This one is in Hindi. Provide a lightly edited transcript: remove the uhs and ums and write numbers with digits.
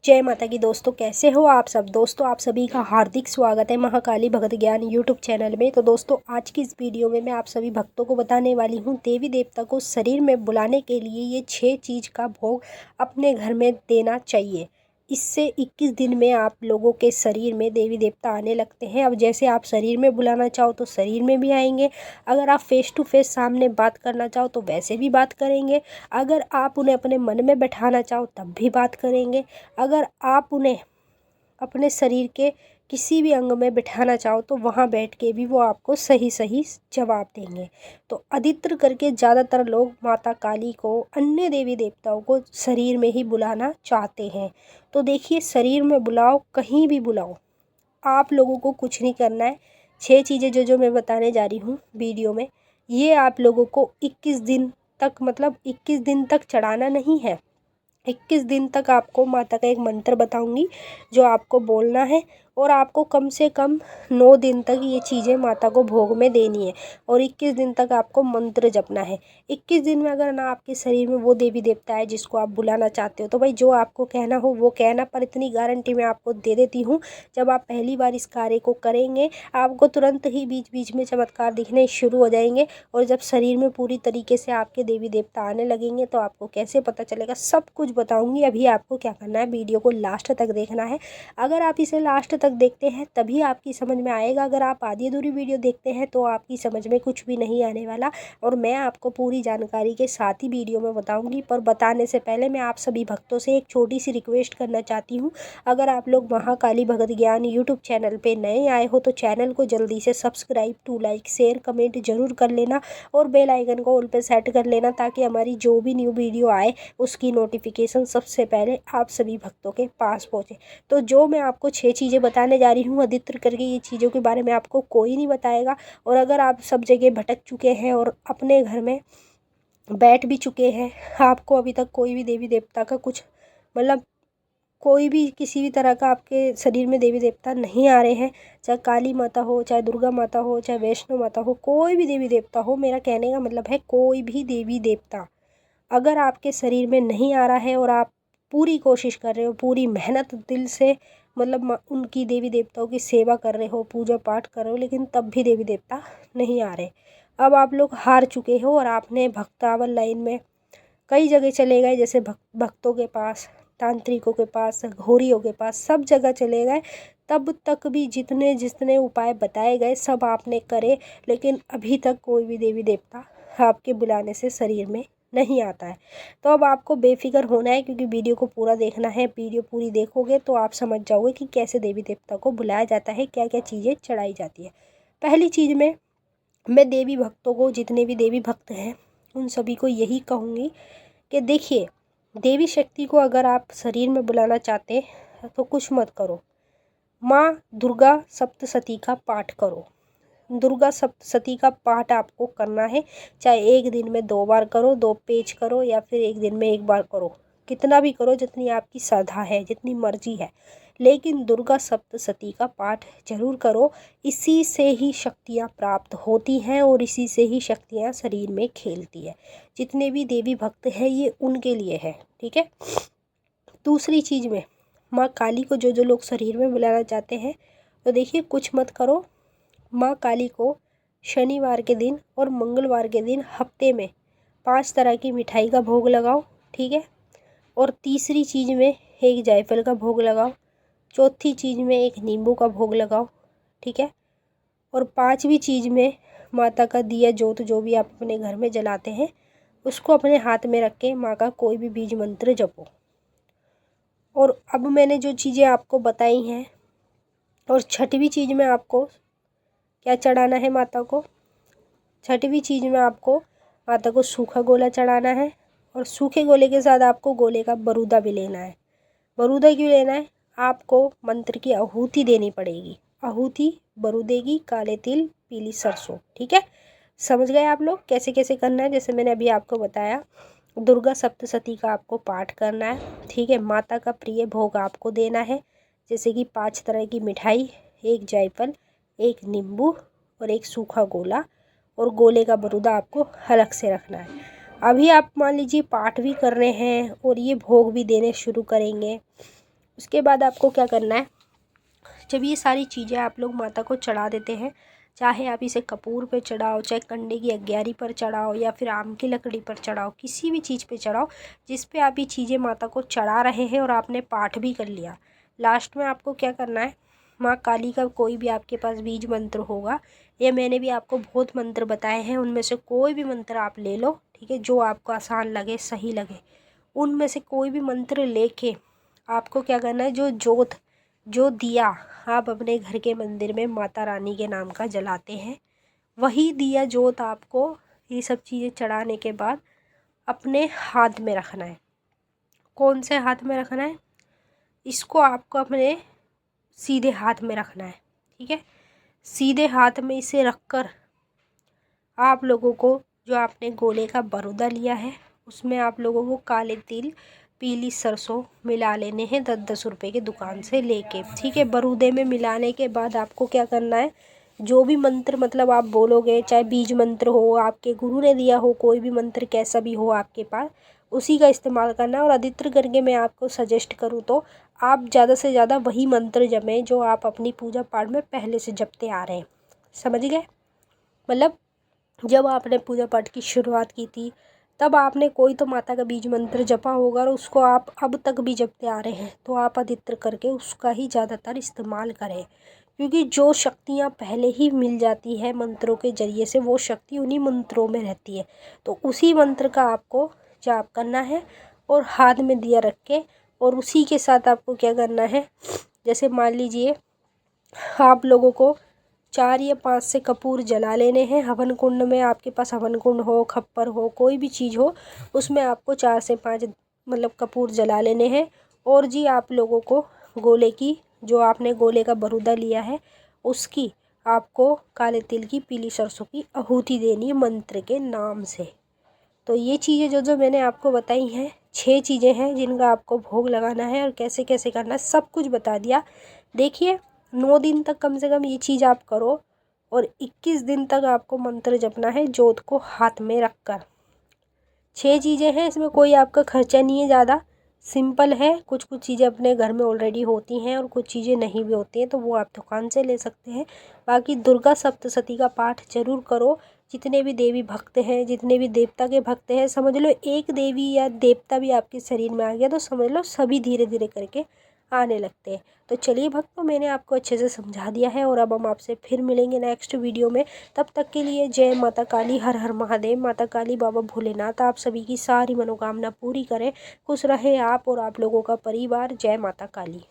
जय माता की दोस्तों, कैसे हो आप सब। दोस्तों आप सभी का हार्दिक स्वागत है महाकाली भगत ज्ञान यूट्यूब चैनल में। तो दोस्तों आज की इस वीडियो में मैं आप सभी भक्तों को बताने वाली हूँ देवी देवता को शरीर में बुलाने के लिए ये 6 चीज़ का भोग अपने घर में देना चाहिए। इससे 21 दिन में आप लोगों के शरीर में देवी देवता आने लगते हैं। अब जैसे आप शरीर में बुलाना चाहो तो शरीर में भी आएंगे, अगर आप फेस टू फेस सामने बात करना चाहो तो वैसे भी बात करेंगे, अगर आप उन्हें अपने मन में बैठाना चाहो तब भी बात करेंगे, अगर आप उन्हें अपने शरीर के किसी भी अंग में बिठाना चाहो तो वहाँ बैठ के भी वो आपको सही सही जवाब देंगे। तो अधिकतर करके ज़्यादातर लोग माता काली को, अन्य देवी देवताओं को शरीर में ही बुलाना चाहते हैं। तो देखिए, शरीर में बुलाओ, कहीं भी बुलाओ, आप लोगों को कुछ नहीं करना है। 6 चीज़ें जो मैं बताने जा रही हूँ वीडियो में, ये आप लोगों को 21 दिन तक, मतलब 21 दिन तक चढ़ाना नहीं है। 21 दिन तक आपको माता का एक मंत्र बताऊंगी जो आपको बोलना है, और आपको कम से कम 9 दिन तक ये चीज़ें माता को भोग में देनी है, और 21 दिन तक आपको मंत्र जपना है। 21 दिन में अगर ना आपके शरीर में वो देवी देवता है जिसको आप बुलाना चाहते हो तो भाई जो आपको कहना हो वो कहना, पर इतनी गारंटी मैं आपको दे देती हूँ, जब आप पहली बार इस कार्य को करेंगे आपको तुरंत ही बीच बीच में चमत्कार दिखने शुरू हो जाएंगे। और जब शरीर में पूरी तरीके से आपके देवी देवता आने लगेंगे तो आपको कैसे पता चलेगा, सब कुछ बताऊंगी। अभी आपको क्या करना है, वीडियो को लास्ट तक देखना है। अगर आप इसे लास्ट तक देखते हैं तभी आपकी समझ में आएगा, अगर आप आधी अधूरी वीडियो देखते हैं तो आपकी समझ में कुछ भी नहीं आने वाला। और मैं आपको पूरी जानकारी के साथ ही वीडियो में बताऊंगी। पर बताने से पहले मैं आप सभी भक्तों से एक छोटी सी रिक्वेस्ट करना चाहती हूँ, अगर आप लोग महाकाली भगत ज्ञान यूट्यूब चैनल पे नए आए हो तो चैनल को जल्दी से subscribe, to like, share, comment जरूर कर लेना, और बेल आइकन को ऑल पे सेट कर लेना, ताकि हमारी जो भी न्यू वीडियो आए उसकी नोटिफिकेशन सबसे पहले आप सभी भक्तों के पास पहुंचे। तो जो मैं आपको 6 चीज़ें बताने जा रही हूँ, अधिकतर करके ये चीज़ों के बारे में आपको कोई नहीं बताएगा। और अगर आप सब जगह भटक चुके हैं और अपने घर में बैठ भी चुके हैं, आपको अभी तक कोई भी देवी देवता का कुछ, मतलब कोई भी किसी भी तरह का आपके शरीर में देवी देवता नहीं आ रहे हैं, चाहे काली माता हो, चाहे दुर्गा माता हो, चाहे वैष्णो माता हो, कोई भी देवी देवता हो, मेरा कहने का मतलब है कोई भी देवी देवता अगर आपके शरीर में नहीं आ रहा है और आप पूरी कोशिश कर रहे हो, पूरी मेहनत दिल से, मतलब उनकी देवी देवताओं की सेवा कर रहे हो, पूजा पाठ कर रहे हो, लेकिन तब भी देवी देवता नहीं आ रहे, अब आप लोग हार चुके हो और आपने भक्तावल लाइन में कई जगह चले गए, जैसे भक्तों के पास, तांत्रिकों के पास, घोरियों के पास, सब जगह चले गए, तब तक भी जितने जितने उपाय बताए गए सब आपने करे, लेकिन अभी तक कोई भी देवी देवता आपके बुलाने से शरीर में नहीं आता है। तो अब आपको बेफिक्र होना है, क्योंकि वीडियो को पूरा देखना है। वीडियो पूरी देखोगे तो आप समझ जाओगे कि कैसे देवी देवता को बुलाया जाता है, क्या क्या चीज़ें चढ़ाई जाती है। पहली चीज़ में मैं देवी भक्तों को, जितने भी देवी भक्त हैं उन सभी को यही कहूँगी कि देखिए, देवी शक्ति को अगर आप शरीर में बुलाना चाहते हैं तो कुछ मत करो, माँ दुर्गा सप्तशती का पाठ करो। दुर्गा सप्तशती का पाठ आपको करना है, चाहे एक दिन में 2 बार करो, 2 पेज करो, या फिर एक दिन में 1 बार करो, कितना भी करो, जितनी आपकी श्रद्धा है, जितनी मर्जी है, लेकिन दुर्गा सप्तशती का पाठ जरूर करो। इसी से ही शक्तियाँ प्राप्त होती हैं और इसी से ही शक्तियाँ शरीर में खेलती है। जितने भी देवी भक्त हैं ये उनके लिए है, ठीक है। दूसरी चीज़ में, माँ काली को जो लोग शरीर में बुलाना चाहते हैं तो देखिए, कुछ मत करो, माँ काली को शनिवार के दिन और मंगलवार के दिन हफ्ते में 5 तरह की मिठाई का भोग लगाओ, ठीक है। और तीसरी चीज़ में एक जायफल का भोग लगाओ, चौथी चीज़ में एक नींबू का भोग लगाओ, ठीक है। और 5वीं चीज़ में माता का दिया जोत, जो भी आप अपने घर में जलाते हैं, उसको अपने हाथ में रख के माँ का कोई भी बीज मंत्र जपो। और अब मैंने जो चीज़ें आपको बताई हैं, और छठवीं चीज़ में आपको क्या चढ़ाना है माता को, छठवीं चीज़ में आपको माता को सूखा गोला चढ़ाना है, और सूखे गोले के साथ आपको गोले का बरूदा भी लेना है। बरूदा क्यों लेना है, आपको मंत्र की आहुति देनी पड़ेगी, आहुति बरूदे की, काले तिल, पीली सरसों, ठीक है। समझ गए आप लोग कैसे कैसे करना है, जैसे मैंने अभी आपको बताया। दुर्गा सप्तशती का आपको पाठ करना है, ठीक है। माता का प्रिय भोग आपको देना है, जैसे कि 5 तरह की मिठाई, एक जायफल, एक नींबू और एक सूखा गोला, और गोले का बरूदा आपको अलग से रखना है। अभी आप मान लीजिए पाठ भी कर रहे हैं और ये भोग भी देने शुरू करेंगे, उसके बाद आपको क्या करना है, जब ये सारी चीज़ें आप लोग माता को चढ़ा देते हैं, चाहे आप इसे कपूर पे चढ़ाओ, चाहे कंडे की अग्यारी पर चढ़ाओ या फिर आम की लकड़ी पर चढ़ाओ, किसी भी चीज़ पे चढ़ाओ जिस पे आप ये चीज़ें माता को चढ़ा रहे हैं और आपने पाठ भी कर लिया, लास्ट में आपको क्या करना है, माँ काली का कोई भी आपके पास बीज मंत्र होगा, या मैंने भी आपको बहुत मंत्र बताए हैं, उनमें से कोई भी मंत्र आप ले लो, ठीक है, जो आपको आसान लगे, सही लगे, उनमें से कोई भी मंत्र लेके आपको क्या करना है, जो दिया आप अपने घर के मंदिर में माता रानी के नाम का जलाते हैं, वही दिया जोत आपको ये सब चीज़ें चढ़ाने के बाद अपने हाथ में रखना है। कौन से हाथ में रखना है, इसको आपको अपने सीधे हाथ में रखना है, ठीक है। सीधे हाथ में इसे रखकर आप लोगों को जो आपने गोले का बरूदा लिया है उसमें आप लोगों को काले तिल, पीली सरसों मिला लेने हैं 10-10 रुपए के दुकान से लेके, ठीक है। बरूदे में मिलाने के बाद आपको क्या करना है, जो भी मंत्र मतलब आप बोलोगे, चाहे बीज मंत्र हो, आपके गुरु ने दिया हो, कोई भी मंत्र कैसा भी हो आपके पास, उसी का इस्तेमाल करना है। और अधिकतर करके मैं आपको सजेस्ट करूँ तो आप ज़्यादा से ज़्यादा वही मंत्र जपें जो आप अपनी पूजा पाठ में पहले से जपते आ रहे हैं, समझ गए। मतलब जब आपने पूजा पाठ की शुरुआत की थी तब आपने कोई तो माता का बीज मंत्र जपा होगा और उसको आप अब तक भी जपते आ रहे हैं, तो आप अधिकतर करके उसका ही ज़्यादातर इस्तेमाल करें, क्योंकि जो शक्तियाँ पहले ही मिल जाती है मंत्रों के ज़रिए से, वो शक्ति उन्हीं मंत्रों में रहती है। तो उसी मंत्र का आपको जाप करना है और हाथ में दिया रख के, और उसी के साथ आपको क्या करना है, जैसे मान लीजिए आप लोगों को 4 या 5 से कपूर जला लेने हैं। हवन कुंड में आपके पास हवन कुंड हो, खप्पर हो, कोई भी चीज़ हो, उसमें आपको 4 से 5 मतलब कपूर जला लेने हैं। और जी आप लोगों को गोले की, जो आपने गोले का बरूदा लिया है उसकी आपको काले तिल की, पीली सरसों की आहुति देनी है मंत्र के नाम से। तो ये चीज़ें जो जो मैंने आपको बताई हैं, 6 चीज़ें हैं जिनका आपको भोग लगाना है और कैसे कैसे करना है, सब कुछ बता दिया। देखिए 9 दिन तक कम से कम ये चीज़ आप करो और 21 दिन तक आपको मंत्र जपना है जोत को हाथ में रख कर। 6 चीज़ें हैं, इसमें कोई आपका खर्चा नहीं है ज़्यादा, सिंपल है। कुछ कुछ चीज़ें अपने घर में ऑलरेडी होती हैं और कुछ चीज़ें नहीं भी होती हैं, तो वो आप दुकान से ले सकते हैं। बाकी दुर्गा सप्तशती का पाठ जरूर करो। जितने भी देवी भक्त हैं, जितने भी देवता के भक्त हैं, समझ लो एक देवी या देवता भी आपके शरीर में आ गया तो समझ लो सभी धीरे धीरे करके आने लगते हैं। तो चलिए भक्तों, मैंने आपको अच्छे से समझा दिया है और अब हम आपसे फिर मिलेंगे नेक्स्ट वीडियो में। तब तक के लिए जय माता काली, हर हर महादेव। माता काली, बाबा भोलेनाथ आप सभी की सारी मनोकामना पूरी करें। खुश रहे आप और आप लोगों का परिवार। जय माता काली।